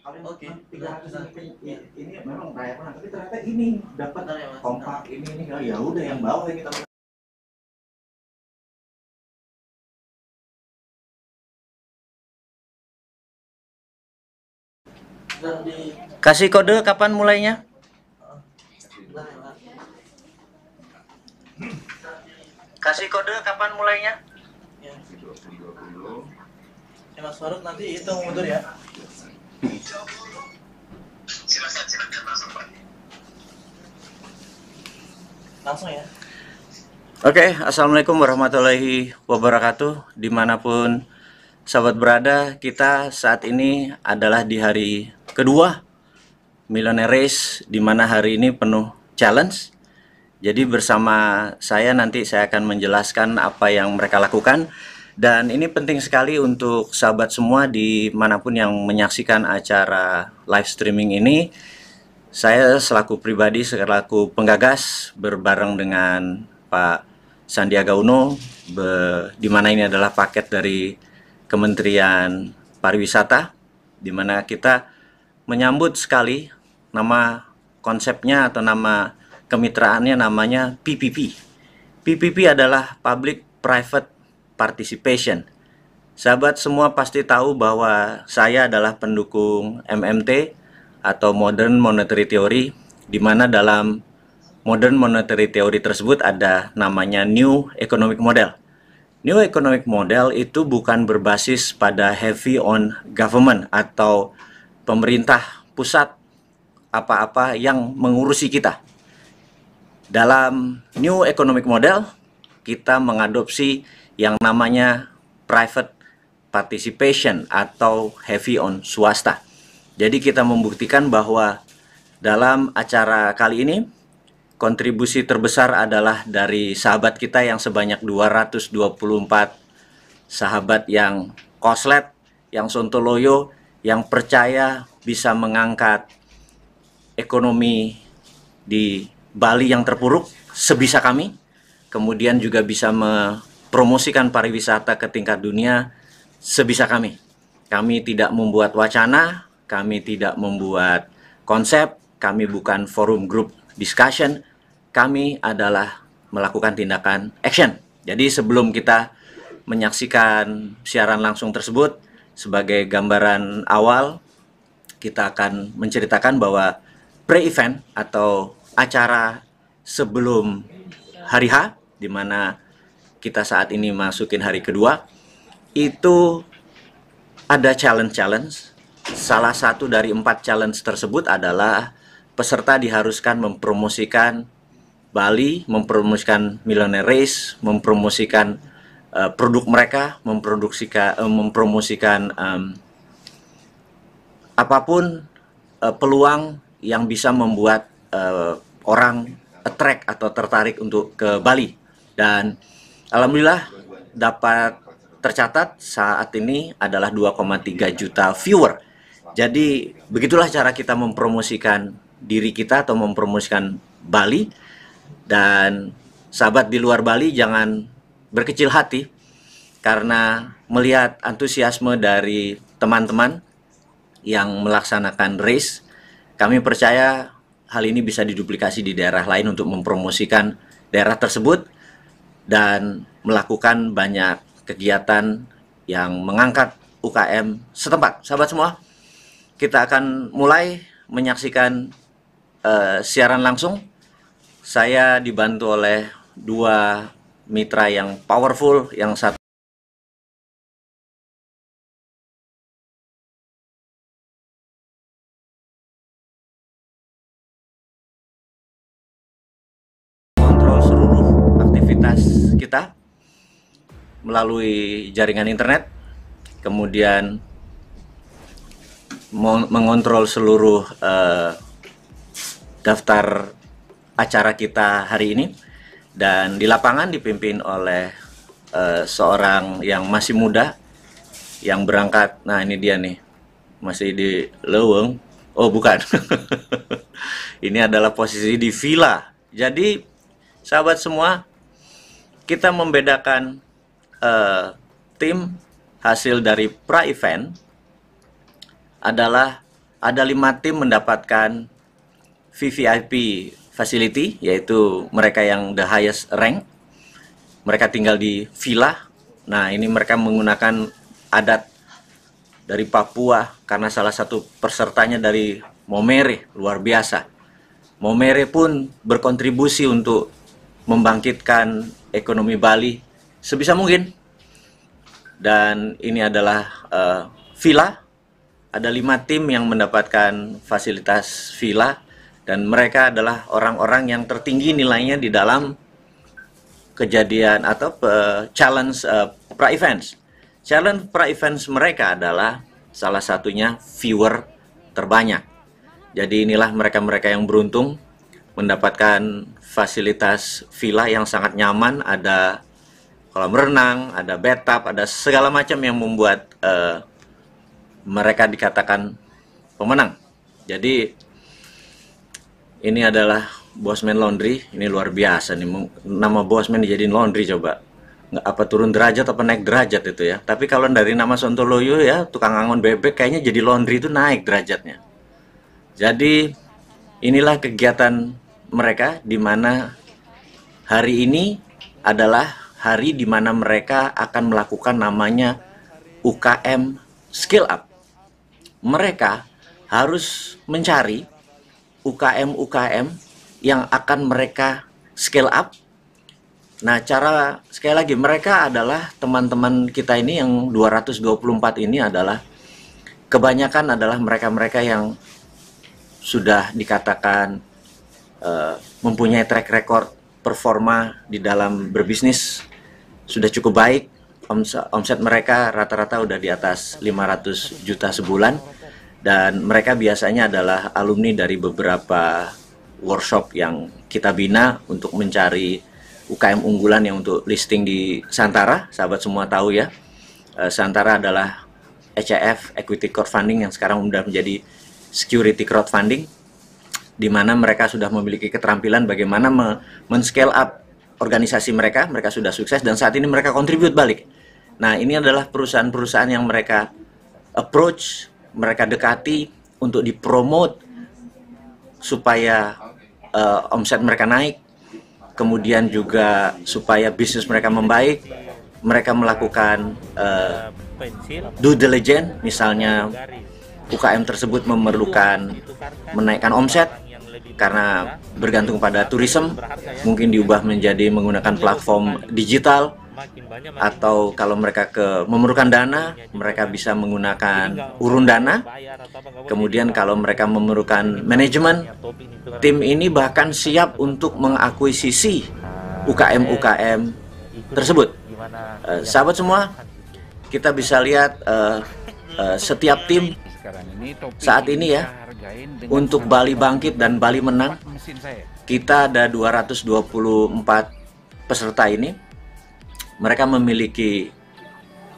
Oke, 300 benar. ini memang layak menang, tapi ternyata ini dapat Benar ya Mas. kompak ini ya udah yang bawah yang kita Dan di Kasih kode kapan mulainya? benar ya Mas. Kasih kode kapan mulainya? Ya. Ya Mas Faruk nanti hitung mundur ya. Silakan langsung Pak. Langsung ya. Oke, Assalamualaikum warahmatullahi wabarakatuh. Dimanapun sahabat berada, kita saat ini adalah di hari kedua Millionaire Race, di mana hari ini penuh challenge. Jadi bersama saya nanti saya akan menjelaskan apa yang mereka lakukan. Dan ini penting sekali untuk sahabat semua dimanapun yang menyaksikan acara live streaming ini. Saya selaku pribadi, selaku penggagas berbareng dengan Pak Sandiaga Uno, di mana ini adalah paket dari Kementerian Pariwisata, di mana kita menyambut sekali nama konsepnya atau nama kemitraannya namanya PPP. PPP adalah Public Private Participation. Sahabat semua pasti tahu bahwa saya adalah pendukung MMT atau Modern Monetary Theory, di mana dalam Modern Monetary Theory tersebut ada namanya New Economic Model. New Economic Model itu bukan berbasis pada heavy on government atau pemerintah pusat apa-apa yang mengurusi kita. Dalam New Economic Model, kita mengadopsi yang namanya private participation atau heavy on swasta. Jadi kita membuktikan bahwa dalam acara kali ini kontribusi terbesar adalah dari sahabat kita yang sebanyak 224 sahabat yang koslet, yang sontoloyo, yang percaya bisa mengangkat ekonomi di Bali yang terpuruk sebisa kami, kemudian juga bisa mempromosikan pariwisata ke tingkat dunia sebisa kami. Kami tidak membuat wacana, kami tidak membuat konsep, kami bukan forum group discussion, kami adalah melakukan tindakan action. Jadi sebelum kita menyaksikan siaran langsung tersebut, sebagai gambaran awal, kita akan menceritakan bahwa pre-event atau acara sebelum hari H, di mana kita saat ini masukin hari kedua, itu ada challenge-challenge. Salah satu dari 4 challenge tersebut adalah peserta diharuskan mempromosikan Bali, mempromosikan Millionaire Race, mempromosikan produk mereka, mempromosikan apapun peluang yang bisa membuat orang attract atau tertarik untuk ke Bali. Dan alhamdulillah dapat tercatat saat ini adalah 2,3 juta viewer. Jadi begitulah cara kita mempromosikan diri kita atau mempromosikan Bali. Dan sahabat di luar Bali jangan berkecil hati karena melihat antusiasme dari teman-teman yang melaksanakan race, kami percaya hal ini bisa diduplikasi di daerah lain untuk mempromosikan daerah tersebut dan melakukan banyak kegiatan yang mengangkat UKM setempat. Sahabat semua, kita akan mulai menyaksikan siaran langsung. Saya dibantu oleh 2 mitra yang powerful, yang satu kontrol seluruh aktivitas kita melalui jaringan internet, kemudian mengontrol seluruh daftar acara kita hari ini, dan di lapangan dipimpin oleh seorang yang masih muda yang berangkat. Nah ini dia nih, masih di Leweng. Oh bukan. Ini adalah posisi di villa. Jadi sahabat semua, kita membedakan tim hasil dari pra-event adalah ada 5 tim mendapatkan VVIP facility, yaitu mereka yang the highest rank. Mereka tinggal di villa. Nah, ini mereka menggunakan adat dari Papua karena salah satu pesertanya dari Momere, luar biasa. Momere pun berkontribusi untuk membangkitkan ekonomi Bali sebisa mungkin. Dan ini adalah villa. Ada 5 tim yang mendapatkan fasilitas villa. Dan mereka adalah orang-orang yang tertinggi nilainya di dalam kejadian atau challenge pra-events. Challenge pra-events mereka adalah salah satunya viewer terbanyak. Jadi inilah mereka-mereka yang beruntung mendapatkan fasilitas villa yang sangat nyaman. Ada kolam renang, ada bathtub, ada segala macam yang membuat mereka dikatakan pemenang. Jadi ini adalah Bosman Laundry. Ini luar biasa nih, nama Bosman dijadiin laundry, coba nggak apa turun derajat apa naik derajat itu ya. Tapi kalau dari nama Sontoloyo ya, tukang angon bebek, kayaknya jadi laundry itu naik derajatnya. Jadi inilah kegiatan mereka, di mana hari ini adalah hari di mana mereka akan melakukan namanya UKM Skill Up. Mereka harus mencari UKM-UKM yang akan mereka scale up. Nah, cara sekali lagi, mereka adalah teman-teman kita ini yang 224 ini adalah kebanyakan adalah mereka-mereka yang sudah dikatakan mempunyai track record performa di dalam berbisnis sudah cukup baik. Omset mereka rata-rata udah di atas 500 juta sebulan. Dan mereka biasanya adalah alumni dari beberapa workshop yang kita bina untuk mencari UKM unggulan yang untuk listing di Santara. Sahabat semua tahu ya, Santara adalah ECF, Equity Crowdfunding, yang sekarang sudah menjadi Security Crowdfunding, di mana mereka sudah memiliki keterampilan bagaimana men-scale up organisasi mereka. Mereka sudah sukses dan saat ini mereka kontribut balik. Nah, ini adalah perusahaan-perusahaan yang mereka approach, mereka dekati untuk dipromote supaya omset mereka naik, kemudian juga supaya bisnis mereka membaik. Mereka melakukan due diligence, misalnya UKM tersebut memerlukan menaikkan omset karena bergantung pada tourism, mungkin diubah menjadi menggunakan platform digital. Atau kalau mereka memerlukan dana, mereka bisa menggunakan urun dana. Kemudian kalau mereka memerlukan manajemen, tim ini bahkan siap untuk mengakuisisi UKM-UKM tersebut. Sahabat semua, kita bisa lihat setiap tim saat ini ya, untuk Bali bangkit dan Bali menang, kita ada 224 peserta ini. Mereka memiliki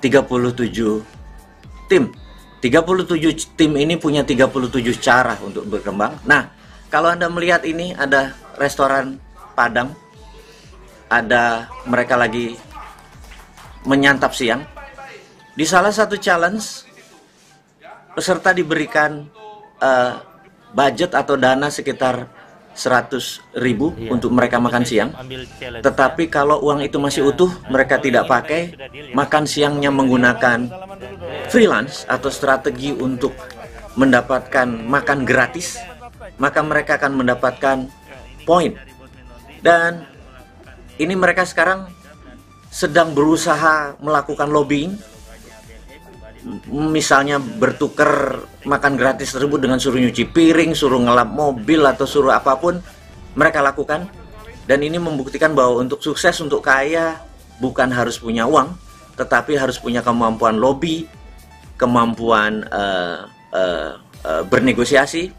37 tim. 37 tim ini punya 37 cara untuk berkembang. Nah, kalau Anda melihat ini ada restoran Padang. Ada mereka lagi menyantap siang. Di salah satu challenge, peserta diberikan budget atau dana sekitar 100.000 untuk mereka makan siang. Tetapi kalau uang itu masih utuh, mereka tidak pakai, makan siangnya menggunakan freelance atau strategi untuk mendapatkan makan gratis, maka mereka akan mendapatkan poin. Dan ini mereka sekarang sedang berusaha melakukan lobbying, misalnya bertukar makan gratis tersebut dengan suruh nyuci piring, suruh ngelap mobil, atau suruh apapun mereka lakukan. Dan ini membuktikan bahwa untuk sukses, untuk kaya, bukan harus punya uang, tetapi harus punya kemampuan lobby, kemampuan bernegosiasi.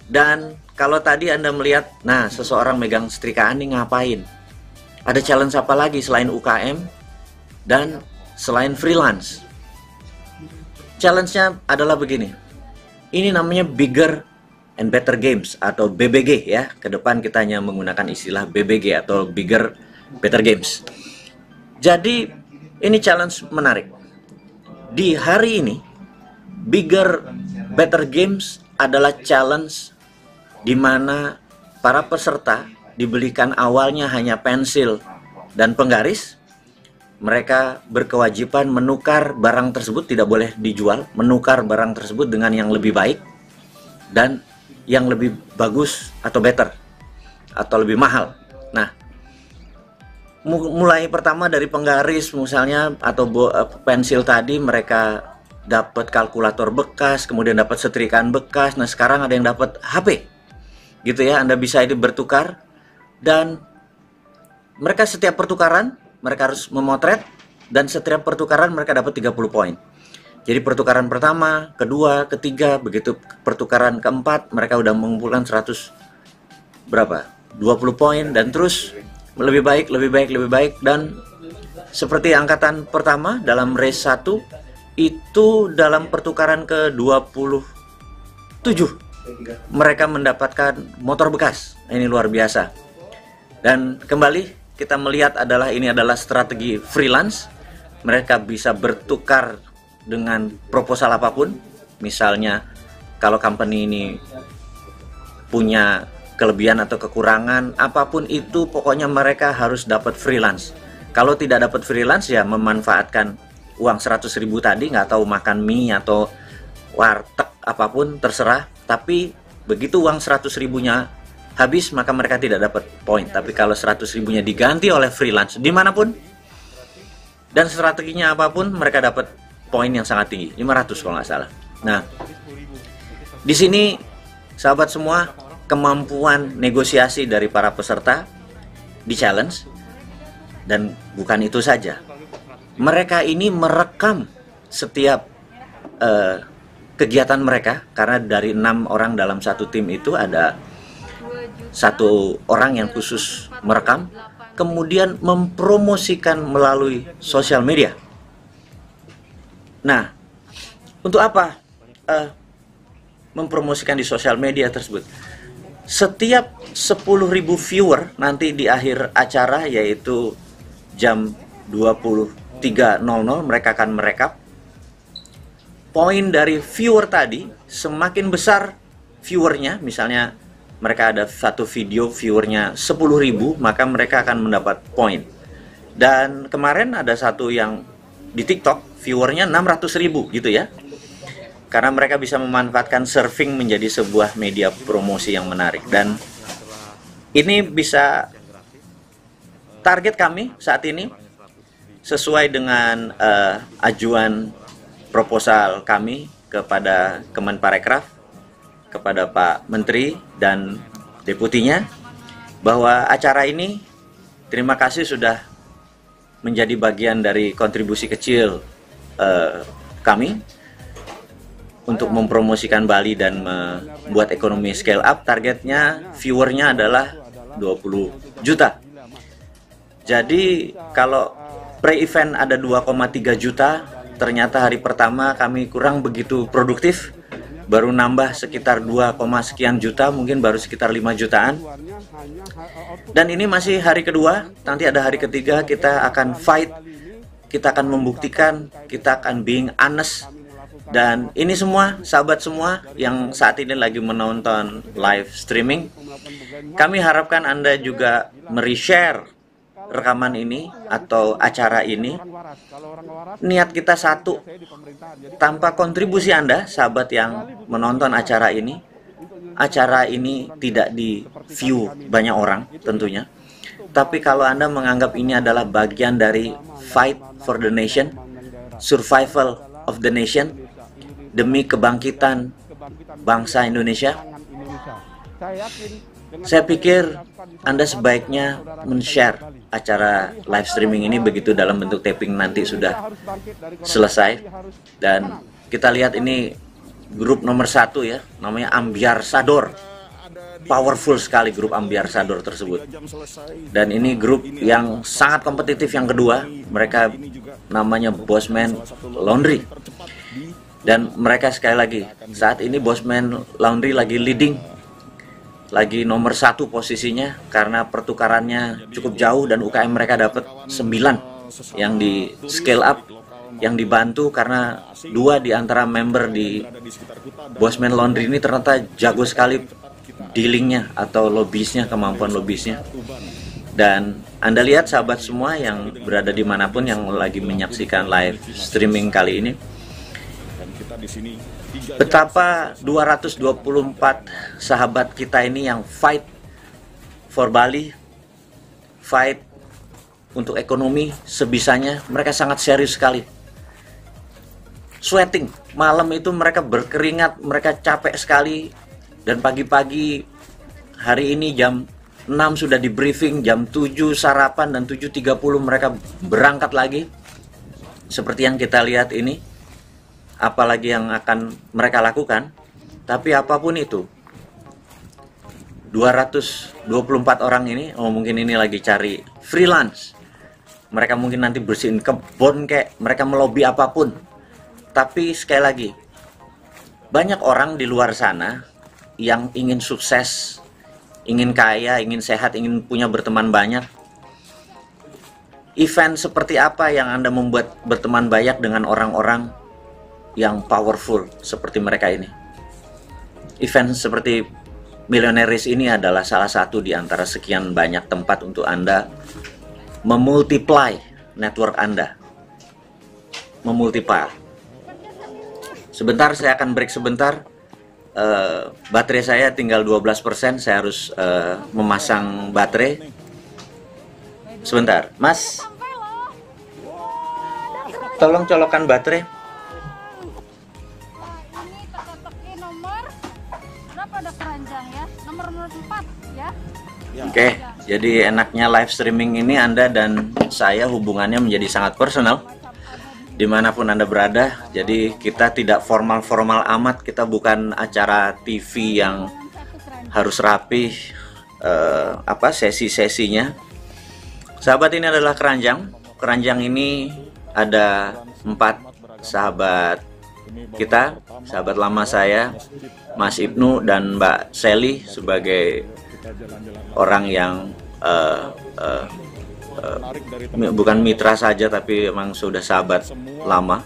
Dan kalau tadi Anda melihat, nah, seseorang megang setrikaan ini ngapain? Ada challenge apa lagi selain UKM dan selain freelance? Challenge-nya adalah begini. Ini namanya Bigger and Better Games atau BBG ya. Ke depan kita hanya menggunakan istilah BBG atau Bigger Better Games. Jadi ini challenge menarik. Di hari ini Bigger Better Games adalah challenge di mana para peserta dibelikan awalnya hanya pensil dan penggaris. Mereka berkewajiban menukar barang tersebut, tidak boleh dijual, menukar barang tersebut dengan yang lebih baik dan yang lebih bagus atau better atau lebih mahal. Nah, mulai pertama dari penggaris misalnya atau pensil tadi, mereka dapat kalkulator bekas, kemudian dapat setrikaan bekas. Nah, sekarang ada yang dapat HP gitu ya. Anda bisa ini bertukar, dan mereka setiap pertukaran mereka harus memotret, dan setiap pertukaran mereka dapat 30 poin. Jadi pertukaran pertama, kedua, ketiga, begitu pertukaran keempat mereka udah mengumpulkan 100 berapa? 20 poin, dan terus lebih baik, lebih baik, lebih baik. Dan seperti angkatan pertama dalam race 1 itu dalam pertukaran ke-27 mereka mendapatkan motor bekas. Ini luar biasa. Dan kembali kita melihat ini adalah strategi freelance. Mereka bisa bertukar dengan proposal apapun. Misalnya kalau company ini punya kelebihan atau kekurangan apapun itu, pokoknya mereka harus dapat freelance. Kalau tidak dapat freelance ya memanfaatkan uang 100.000 tadi, nggak tahu makan mie atau warteg apapun terserah. Tapi begitu uang 100.000-nya habis, maka mereka tidak dapat poin. Tapi kalau 100.000-nya diganti oleh freelance dimanapun dan strateginya apapun, mereka dapat poin yang sangat tinggi, 500 kalau nggak salah. Nah, di sini sahabat semua, kemampuan negosiasi dari para peserta di challenge. Dan bukan itu saja, mereka ini merekam setiap kegiatan mereka, karena dari 6 orang dalam satu tim itu ada satu orang yang khusus merekam, kemudian mempromosikan melalui sosial media. Nah, untuk apa mempromosikan di sosial media tersebut? Setiap 10.000 viewer nanti di akhir acara, yaitu jam 23.00, mereka akan merekap poin dari viewer tadi. Semakin besar viewernya, misalnya mereka ada satu video viewernya 10.000, maka mereka akan mendapat poin. Dan kemarin ada satu yang di TikTok viewernya 600.000 gitu ya. Karena mereka bisa memanfaatkan surfing menjadi sebuah media promosi yang menarik. Dan ini bisa, target kami saat ini sesuai dengan ajuan proposal kami kepada Kemenparekraf, kepada Pak Menteri dan deputinya, bahwa acara ini, terima kasih sudah menjadi bagian dari kontribusi kecil kami untuk mempromosikan Bali dan membuat ekonomi scale up. Targetnya viewernya adalah 20 juta. Jadi kalau pre-event ada 2,3 juta, ternyata hari pertama kami kurang begitu produktif, baru nambah sekitar 2, sekian juta, mungkin baru sekitar 5 jutaan. Dan ini masih hari kedua, nanti ada hari ketiga, kita akan fight, kita akan membuktikan, kita akan being honest. Dan ini semua, sahabat semua yang saat ini lagi menonton live streaming, kami harapkan Anda juga me-share rekaman ini atau acara ini. Niat kita satu, tanpa kontribusi Anda, sahabat yang menonton acara ini tidak di view banyak orang tentunya. Tapi kalau Anda menganggap ini adalah bagian dari fight for the nation, survival of the nation, demi kebangkitan bangsa Indonesia, saya pikir Anda sebaiknya men-share acara live streaming ini begitu dalam bentuk taping nanti sudah selesai. Dan kita lihat ini grup nomor 1 ya, namanya Ambyar Sador. Powerful sekali grup Ambyar Sador tersebut. Dan ini grup yang sangat kompetitif yang kedua, mereka namanya Bosman Laundry. Dan mereka sekali lagi, saat ini Bosman Laundry lagi leading, lagi nomor 1 posisinya, karena pertukarannya cukup jauh dan UKM mereka dapat 9 yang di scale up. yang dibantu karena 2 di antara member di Bosman Laundry ini ternyata jago sekali dealingnya atau lobisnya, kemampuan lobisnya. Dan Anda lihat sahabat semua yang berada dimanapun yang lagi menyaksikan live streaming kali ini, betapa 224 sahabat kita ini yang fight for Bali, fight untuk ekonomi sebisanya. Mereka sangat serius sekali, sweating malam itu, mereka berkeringat, mereka capek sekali. Dan pagi-pagi hari ini jam 6 sudah di briefing, jam 7 sarapan, dan 7.30 mereka berangkat lagi. Seperti yang kita lihat ini, apalagi yang akan mereka lakukan. Tapi apapun itu, 224 orang ini, mungkin ini lagi cari freelance. Mereka mungkin nanti bersihin kebun kayak, mereka melobi apapun. Tapi sekali lagi, banyak orang di luar sana yang ingin sukses, ingin kaya, ingin sehat, ingin punya berteman banyak. Event seperti apa yang Anda membuat berteman banyak dengan orang-orang yang powerful seperti mereka ini? Event seperti Millionaires ini adalah salah satu di antara sekian banyak tempat untuk Anda memultiply network Anda. Memultiply. Sebentar, saya akan break sebentar. Baterai saya tinggal 12%, saya harus memasang baterai. Sebentar, Mas. Tolong colokan baterai. Ini teka-teki nomor berapa, ada keranjang ya? Nomor 4 ya. Oke, jadi enaknya live streaming ini Anda dan saya hubungannya menjadi sangat personal dimanapun Anda berada. Jadi kita tidak formal-formal amat, kita bukan acara TV yang harus rapi sesi-sesinya. Sahabat, ini adalah keranjang. Keranjang ini ada 4 sahabat kita, sahabat lama saya, Mas Ibnu dan Mbak Sally, sebagai orang yang bukan mitra saja tapi memang sudah sahabat lama.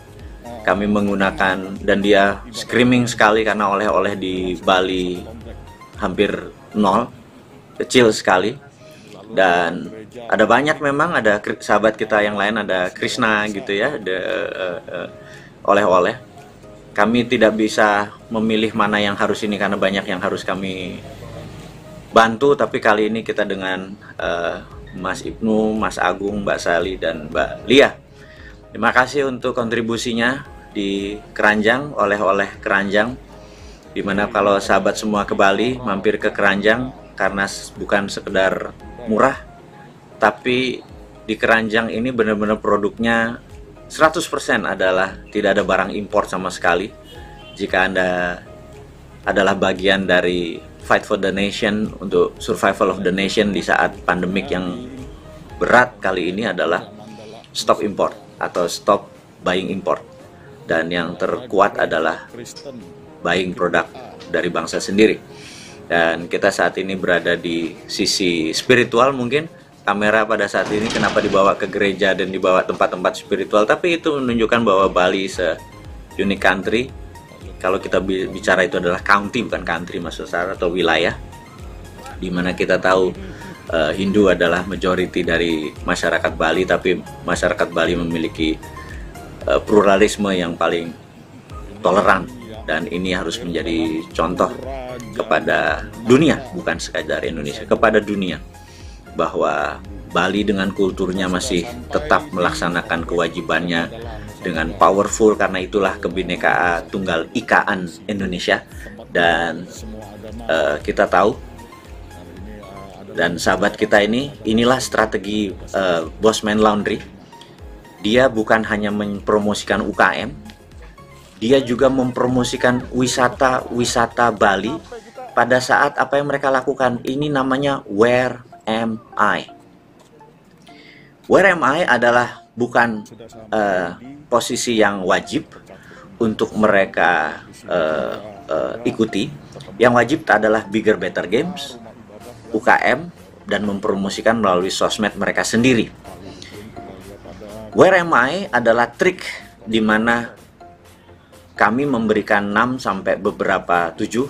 Kami menggunakan, dan dia screaming sekali karena oleh-oleh di Bali hampir nol, kecil sekali. Dan ada banyak, memang ada sahabat kita yang lain, ada Krishna gitu ya, ada oleh-oleh. Kami tidak bisa memilih mana yang harus ini karena banyak yang harus kami bantu, tapi kali ini kita dengan Mas Ibnu, Mas Agung, Mbak Sally, dan Mbak Lia. Terima kasih untuk kontribusinya di keranjang, oleh-oleh keranjang. Dimana kalau sahabat semua ke Bali, mampir ke keranjang, karena bukan sekedar murah, tapi di keranjang ini benar-benar produknya 100% adalah tidak ada barang impor sama sekali. Jika Anda adalah bagian dari Fight for the Nation, untuk survival of the nation di saat pandemik yang berat kali ini, adalah stop import atau stop buying import. Dan yang terkuat adalah buying produk dari bangsa sendiri. Dan kita saat ini berada di sisi spiritual mungkin. Kamera pada saat ini kenapa dibawa ke gereja dan dibawa tempat-tempat spiritual, tapi itu menunjukkan bahwa Bali unique country. Kalau kita bicara itu adalah county, bukan country maksud saya, atau wilayah, dimana kita tahu Hindu adalah majority dari masyarakat Bali, tapi masyarakat Bali memiliki pluralisme yang paling toleran, dan ini harus menjadi contoh kepada dunia, bukan sekadar Indonesia, kepada dunia, bahwa Bali dengan kulturnya masih tetap melaksanakan kewajibannya dengan powerful, karena itulah kebinekaan tunggal ikaan Indonesia. Dan kita tahu, dan sahabat kita inilah strategi Bosman Laundry. Dia bukan hanya mempromosikan UKM, dia juga mempromosikan wisata Bali. Pada saat apa yang mereka lakukan, ini namanya Where Am I? Where Am I adalah bukan posisi yang wajib untuk mereka ikuti. Yang wajib adalah Bigger Better Games, UKM, dan mempromosikan melalui sosmed mereka sendiri. Where Am I adalah trik di mana kami memberikan 6 sampai beberapa 7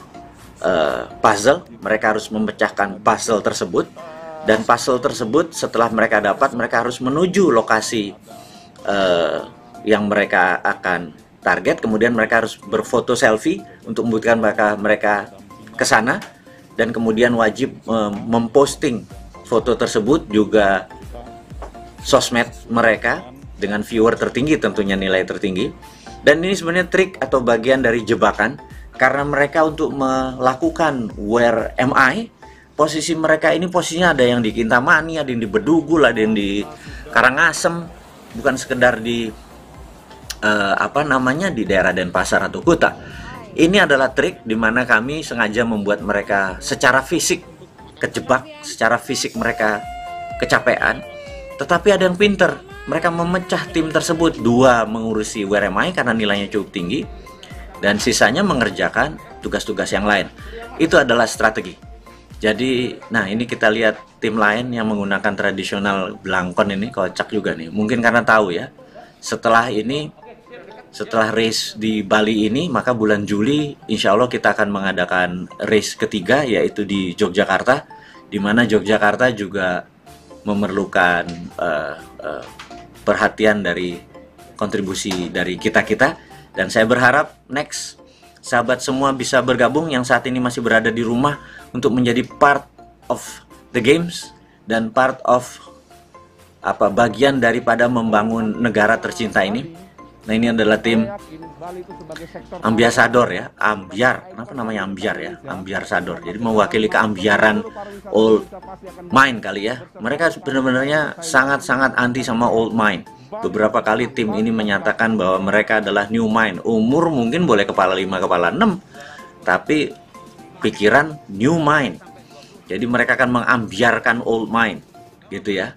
puzzle. Mereka harus memecahkan puzzle tersebut, dan puzzle tersebut setelah mereka dapat, mereka harus menuju lokasi yang mereka akan target. Kemudian mereka harus berfoto selfie untuk membuktikan mereka ke sana, dan kemudian wajib memposting foto tersebut juga sosmed mereka dengan viewer tertinggi, tentunya nilai tertinggi. Dan ini sebenarnya trik atau bagian dari jebakan, karena mereka untuk melakukan where am I, posisi mereka ini posisinya ada yang di Kintamani, ada yang di Bedugul, ada yang di Karangasem, bukan sekedar di di daerah Denpasar atau Kuta. Ini adalah trik di mana kami sengaja membuat mereka secara fisik kejebak, secara fisik mereka kecapean, tetapi ada yang pinter. Mereka memecah tim tersebut, 2 mengurusi where am I karena nilainya cukup tinggi, dan sisanya mengerjakan tugas-tugas yang lain. Itu adalah strategi. Jadi, nah ini kita lihat tim lain yang menggunakan tradisional belangkon ini, kocak juga nih. Mungkin karena tahu ya, setelah race di Bali ini, maka bulan Juli insya Allah kita akan mengadakan race ketiga, yaitu di Yogyakarta, di mana Yogyakarta juga memerlukan perhatian dari kontribusi dari kita-kita. Dan saya berharap next sahabat semua bisa bergabung yang saat ini masih berada di rumah untuk menjadi part of the games dan part of bagian daripada membangun negara tercinta ini. Nah, ini adalah tim Ambiasador ya, Ambiar. Kenapa namanya Ambiar ya? Ambiarsador. Jadi mewakili keambiaran old mine kali ya. Mereka sebenarnya sangat-sangat anti sama old mine. Beberapa kali tim ini menyatakan bahwa mereka adalah new mine. Umur mungkin boleh kepala 5, kepala 6, tapi pikiran new mine. Jadi mereka akan mengambiarkan old mine, gitu ya.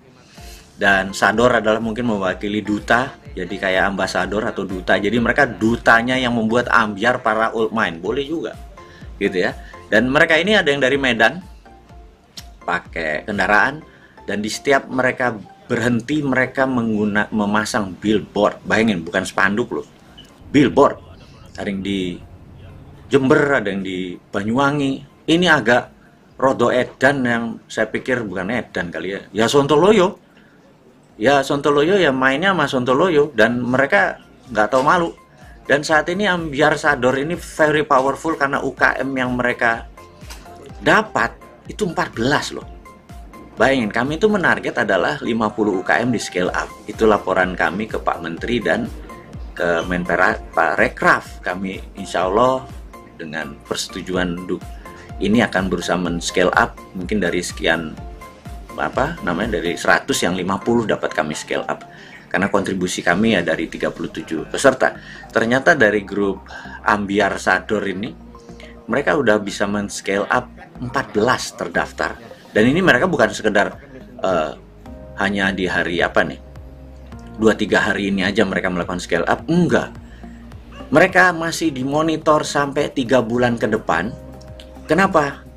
Dan Sador adalah mungkin mewakili duta, jadi kayak ambasador atau duta. Jadi mereka dutanya yang membuat ambiar para old mine, boleh juga, gitu ya. Dan mereka ini ada yang dari Medan, pakai kendaraan, dan di setiap mereka berhenti mereka memasang billboard. Bayangin, bukan spanduk loh, billboard. Ada yang di Jember, ada yang di Banyuwangi. Ini agak rodo edan, yang saya pikir bukan edan kali ya. Ya Sontoloyo. Ya Sontoloyo ya mainnya sama Sontoloyo, dan mereka nggak tahu malu. Dan saat ini Ambiarsador ini very powerful karena UKM yang mereka dapat itu 14 loh. Bayangin, kami itu menarget adalah 50 UKM di scale up. Itu laporan kami ke Pak Menteri dan ke Pak Rekraf. Kami insya Allah dengan persetujuan ini akan berusaha men-scale up, mungkin dari sekian dari 100 yang 50 dapat kami scale up, karena kontribusi kami ya dari 37 peserta. Ternyata dari grup Ambiarsador ini mereka udah bisa men-scale up 14 terdaftar, dan ini mereka bukan sekedar hanya di hari 2-3 hari ini aja mereka melakukan scale up, enggak, mereka masih dimonitor sampai 3 bulan ke depan. Kenapa?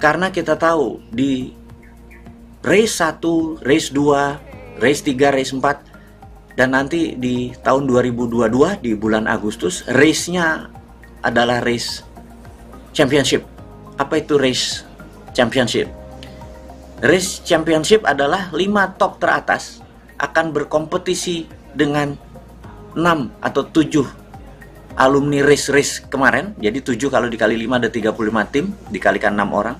Karena kita tahu di race 1, race 2, race 3, race 4, dan nanti di tahun 2022 di bulan Agustus race-nya adalah race championship. Apa itu race championship? Race championship adalah 5 top teratas akan berkompetisi dengan 6 atau 7 alumni race kemarin. Jadi 7 kalau dikali 5 ada 35 tim, dikalikan 6 orang.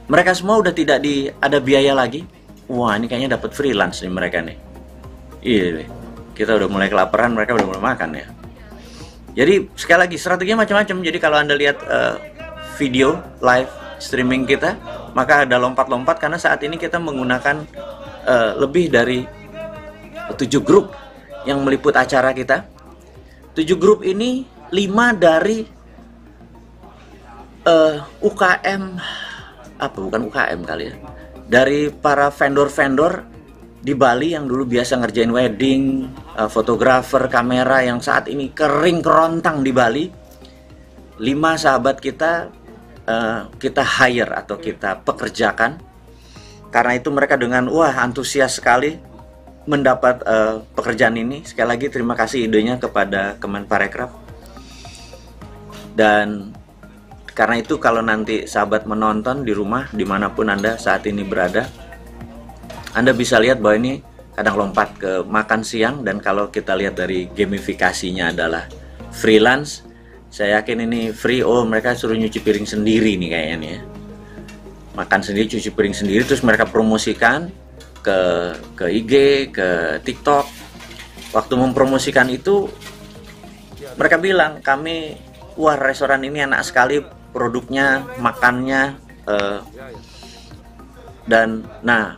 Mereka semua udah tidak ada biaya lagi. Wah, ini kayaknya dapat freelance nih mereka nih. Iya, kita udah mulai kelaparan, mereka udah mulai makan ya. Jadi sekali lagi strateginya macam-macam. Jadi kalau Anda lihat video live streaming kita, maka ada lompat-lompat karena saat ini kita menggunakan lebih dari 7 grup yang meliput acara kita. 7 grup ini 5 dari UKM, bukan UKM kali ya, dari para vendor-vendor di Bali yang dulu biasa ngerjain wedding, fotografer, kamera yang saat ini kering kerontang di Bali. 5 sahabat kita hire atau kita pekerjakan. Karena itu mereka dengan antusias sekali mendapat pekerjaan ini. Sekali lagi terima kasih idenya kepada Kemenparekraf. Dan karena itu kalau nanti sahabat menonton di rumah dimanapun Anda saat ini berada, Anda bisa lihat bahwa ini kadang lompat ke makan siang. Dan kalau kita lihat dari gamifikasinya adalah freelance, saya yakin ini free. Oh, mereka suruh nyuci piring sendiri nih kayaknya nih ya. Makan sendiri, cuci piring sendiri, terus mereka promosikan ke IG, ke TikTok. Waktu mempromosikan itu mereka bilang, kami, wah restoran ini enak sekali produknya, makannya, dan nah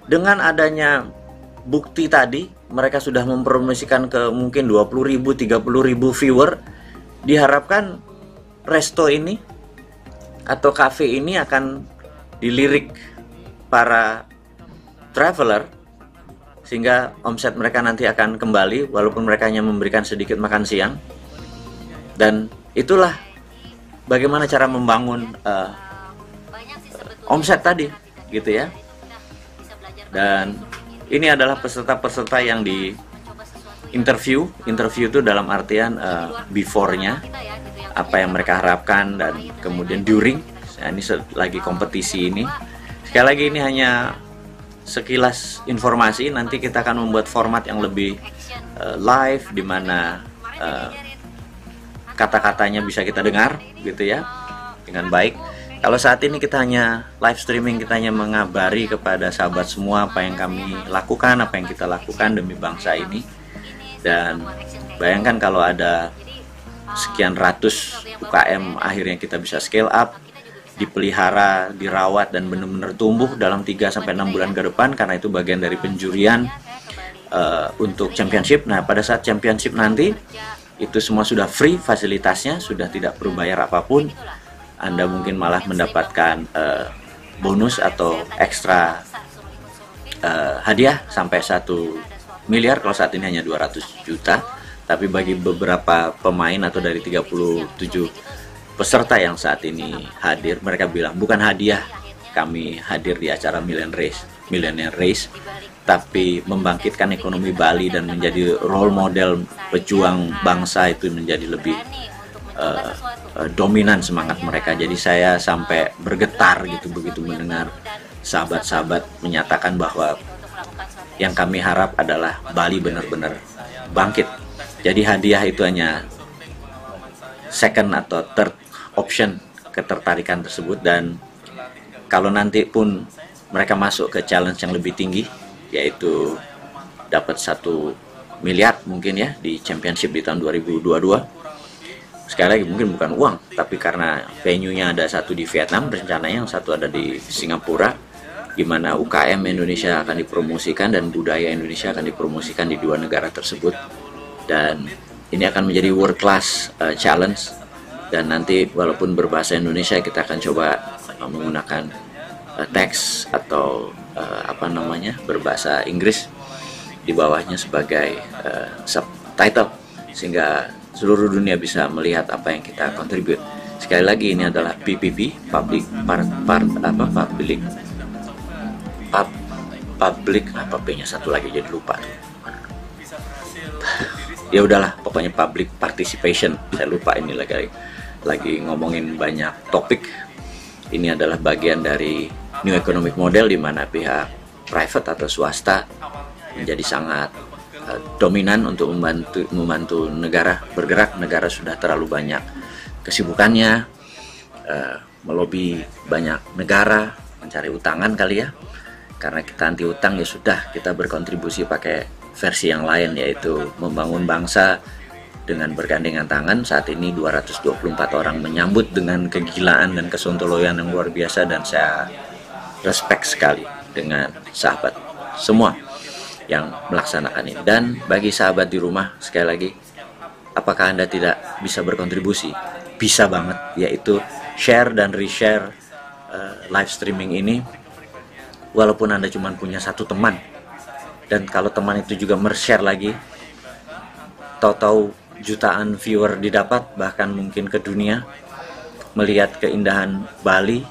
dengan adanya bukti tadi, mereka sudah mempromosikan ke mungkin 20.000, 30.000 viewer. Diharapkan resto ini atau cafe ini akan dilirik para traveler, sehingga omset mereka nanti akan kembali walaupun mereka hanya memberikan sedikit makan siang. Dan itulah bagaimana cara membangun omset tadi gitu ya. Dan ini adalah peserta-peserta yang di interview itu dalam artian before-nya, apa yang mereka harapkan, dan kemudian during. Nah, ini lagi kompetisi ini. Sekali lagi ini hanya sekilas informasi. Nanti kita akan membuat format yang lebih live, di mana kata-katanya bisa kita dengar gitu ya dengan baik. Kalau saat ini kita hanya live streaming, kita hanya mengabari kepada sahabat semua apa yang kami lakukan, apa yang kita lakukan demi bangsa ini. Dan bayangkan kalau ada sekian ratus UKM akhirnya kita bisa scale up, dipelihara, dirawat, dan benar-benar tumbuh dalam 3-6 bulan ke depan, karena itu bagian dari penjurian untuk championship. Nah, pada saat championship nanti itu semua sudah free, fasilitasnya sudah tidak perlu bayar apapun. Anda mungkin malah mendapatkan bonus atau ekstra hadiah sampai 1 miliar. Kalau saat ini hanya 200 juta, tapi bagi beberapa pemain atau dari 37 peserta yang saat ini hadir, mereka bilang bukan hadiah kami hadir di acara Millionaire Race, tapi membangkitkan ekonomi Bali dan menjadi role model pejuang bangsa itu menjadi lebih dominan semangat mereka. Jadi saya sampai bergetar gitu begitu mendengar sahabat-sahabat menyatakan bahwa yang kami harap adalah Bali benar-benar bangkit. Jadi hadiah itu hanya second atau third option ketertarikan tersebut. Dan kalau nanti pun mereka masuk ke challenge yang lebih tinggi, yaitu dapat 1 miliar mungkin ya di championship di tahun 2022. Sekali lagi mungkin bukan uang, tapi karena venue-nya ada satu di Vietnam, rencananya yang satu ada di Singapura, di mana UKM Indonesia akan dipromosikan dan budaya Indonesia akan dipromosikan di 2 negara tersebut. Dan ini akan menjadi world class challenge. Dan nanti walaupun berbahasa Indonesia, kita akan coba menggunakan teks atau berbahasa Inggris di bawahnya sebagai subtitle, sehingga seluruh dunia bisa melihat apa yang kita contribute. Sekali lagi ini adalah PPP, public apa P-nya satu lagi jadi lupa. Ya udahlah, pokoknya public participation. Saya lupa, ini lagi ngomongin banyak topik. Ini adalah bagian dari new economic model, di mana pihak private atau swasta menjadi sangat dominan untuk membantu negara bergerak. Negara sudah terlalu banyak kesibukannya, melobi banyak negara, mencari utangan kali ya. Karena kita anti utang, ya sudah, kita berkontribusi pakai versi yang lain, yaitu membangun bangsa dengan bergandengan tangan. Saat ini 224 orang menyambut dengan kegilaan dan kesontoloyan yang luar biasa, dan saya respect sekali dengan sahabat semua yang melaksanakan ini. Dan bagi sahabat di rumah, sekali lagi, apakah Anda tidak bisa berkontribusi? Bisa banget, yaitu share dan reshare live streaming ini. Walaupun Anda cuma punya 1 teman, dan kalau teman itu juga mer-share lagi, tahu-tahu jutaan viewer didapat, bahkan mungkin ke dunia, melihat keindahan Bali